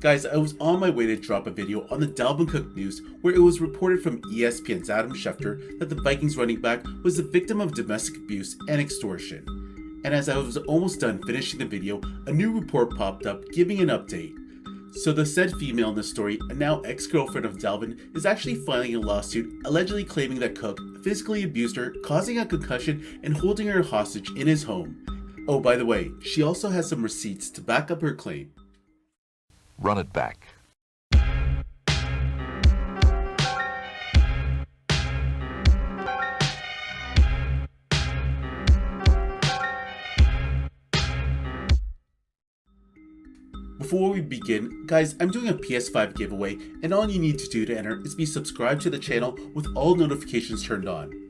Guys, I was on my way to drop a video on the Dalvin Cook news where it was reported from ESPN's Adam Schefter that the Vikings running back was the victim of domestic abuse and extortion. And as I was almost done finishing the video, a new report popped up giving an update. So the said female in the story, a now ex-girlfriend of Dalvin, is actually filing a lawsuit allegedly claiming that Cook physically abused her, causing a concussion and holding her hostage in his home. Oh, by the way, she also has some receipts to back up her claim. Run it back. Before we begin, guys, I'm doing a PS5 giveaway, and all you need to do to enter is be subscribed to the channel with all notifications turned on.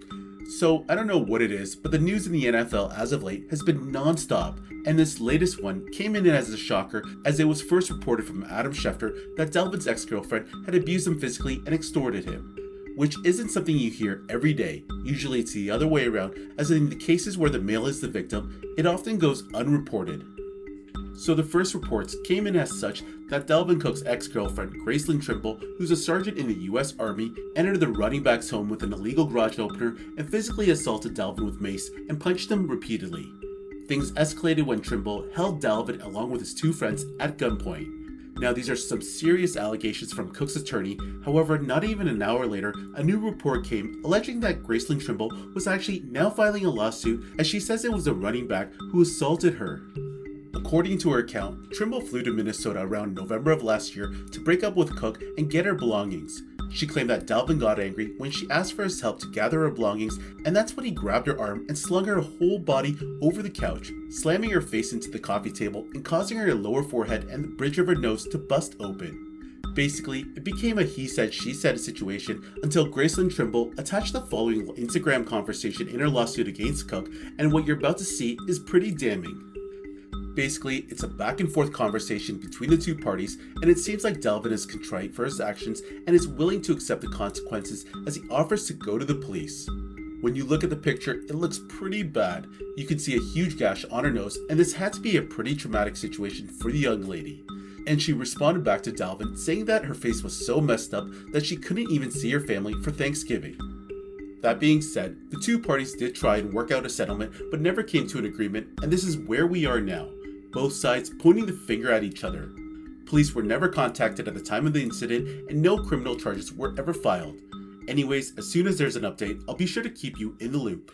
So, I don't know what it is, but the news in the NFL as of late has been non-stop, and this latest one came in as a shocker as it was first reported from Adam Schefter that Dalvin's ex-girlfriend had abused him physically and extorted him. Which isn't something you hear every day. Usually it's the other way around, as in the cases where the male is the victim, it often goes unreported. So the first reports came in as such that Dalvin Cook's ex-girlfriend, Gracelyn Trimble, who's a sergeant in the US Army, entered the running back's home with an illegal garage opener and physically assaulted Dalvin with mace and punched him repeatedly. Things escalated when Trimble held Dalvin along with his two friends at gunpoint. Now these are some serious allegations from Cook's attorney, however not even an hour later, a new report came alleging that Gracelyn Trimble was actually now filing a lawsuit as she says it was a running back who assaulted her. According to her account, Trimble flew to Minnesota around November of last year to break up with Cook and get her belongings. She claimed that Dalvin got angry when she asked for his help to gather her belongings, and that's when he grabbed her arm and slung her whole body over the couch, slamming her face into the coffee table and causing her lower forehead and the bridge of her nose to bust open. Basically, it became a he said she said situation until Gracelyn Trimble attached the following Instagram conversation in her lawsuit against Cook, and what you're about to see is pretty damning. Basically, it's a back and forth conversation between the two parties, and it seems like Dalvin is contrite for his actions and is willing to accept the consequences as he offers to go to the police. When you look at the picture, it looks pretty bad. You can see a huge gash on her nose, and this had to be a pretty traumatic situation for the young lady. And she responded back to Dalvin saying that her face was so messed up that she couldn't even see her family for Thanksgiving. That being said, the two parties did try and work out a settlement but never came to an agreement, and this is where we are now. Both sides pointing the finger at each other. Police were never contacted at the time of the incident and no criminal charges were ever filed. Anyways, as soon as there's an update, I'll be sure to keep you in the loop.